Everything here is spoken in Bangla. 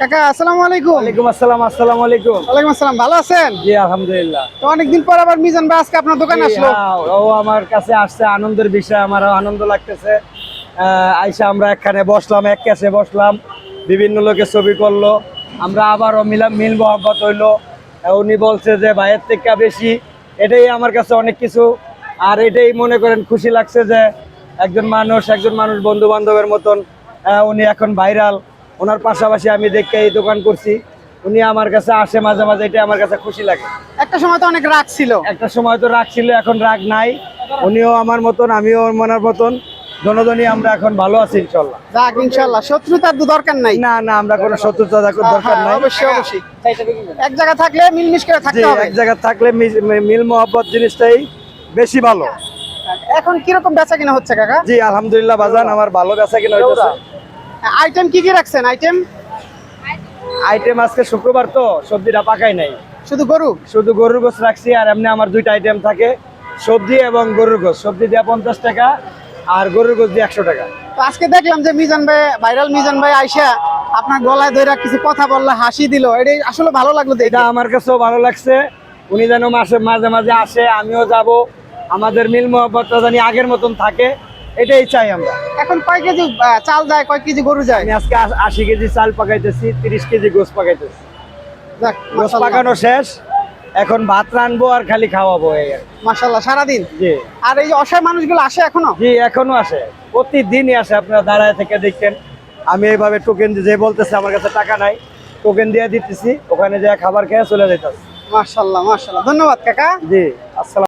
কাকা আসসালামু আলাইকুম। ওয়ালাইকুম আসসালাম। আসসালামু আলাইকুম। ওয়ালাইকুম আসসালাম, ভালো আছেন? জি আলহামদুলিল্লাহ। তো অনেকদিন পর আবার মিজান ভাই আজকে আপনার দোকানে আসলো। হ্যাঁ, ও আমার কাছে আসছে, আনন্দের বিষয়, আমারও আনন্দ লাগতেছে। আইসা আমরা একখানে বসলাম, এক ক্যাশে বসলাম, বিভিন্ন লোকে ছবি করলো, আমরা আবারও মিল মোহাম্মত হইলো। উনি বলছে যে ভাইয়ের থেকে বেশি, এটাই আমার কাছে অনেক কিছু। আর এটাই মনে করেন খুশি লাগছে যে একজন মানুষ বন্ধু বান্ধবের মতন, উনি এখন ভাইরাল। ওনার পাশাপাশি আমি দেখে এই দোকান করছি, উনি আমার কাছে আসে মাঝে মাঝে, এটা আমার কাছে খুশি লাগে। একটা সময় তো অনেক রাগ ছিল। একটা সময় তো রাগ ছিল, এখন রাগ নাই। উনিও আমার মতন, আমিও ওনার মতন, দনদনী আমরা এখন ভালো আছি ইনশাল্লাহ। যাক ইনশাআল্লাহ, শত্রুতার তো দরকার নাই। না না, আমরা কোনো শত্রুতা দরকার নাই। অবশ্যই অবশ্যই, এক জায়গা থাকলে মিলমিশ করে জি, থাকতে হবে। এক জায়গায় থাকলে মিল মোহাব্বত জিনিসটাই বেশি ভালো। এখন কিরকম বেচা কিনা হচ্ছে কাকা? জি আলহামদুলিল্লাহ বাজান, আমার ভালো বেচা কিনা হইতেছে। আইটেম কি কি রাখছেন? আইটেম আজকে শুক্রবার তো সবজিটা পাকাই নাই, শুধু গরু? শুধু গরুর গোস রাখছি। আর এমনি আমার দুইটা আইটেম থাকে, সবজি এবং গরুর গোস। সবজি দিয়ে 50 টাকা আর গরুর গোস দিয়ে 100 টাকা। তো আজকে দেখলাম যে মিজান ভাই, ভাইরাল মিজান ভাই আইসা আপনার গলায় ধরে কিছু কথা বললে, হাসি দিল, এটা আসলে ভালো লাগলো। এটা আমার কাছেও ভালো লাগছে। উনি যেন মাঝে মাঝে আসে, আমিও যাব, আমাদের মিল মোহাব্বতটা জানি আগের মতন থাকে, এটাই চাই আমরা। এখন কয় কেজি চাল যায়, কয় কেজি গরু যায়? আমি আজকে 80 কেজি চাল পাকাইতেছি, 30 কেজি গোস পাকাইতেছি। যাক গোস মাশাআল্লাহ। পাকানো শেষ, এখন ভাত রানবো আর খালি খাওয়াবো। মাশাআল্লাহ, সারাদিন। জি আর এই যে অসহায় মানুষগুলো আসে এখনো? জি, এখনো আসে, প্রতিদিনই আসে। আপনারা দাঁড়ায় থেকে দেখেন, আমি এইভাবে টোকেন যে বলতেছে আমার কাছে টাকা নাই, টোকেন দিয়ে দিতেছি, ওখানে যে খাবার খেয়ে চলে যেতেছে। মাশাআল্লাহ মাশাআল্লাহ, ধন্যবাদ কাকা। জি আসসালাম।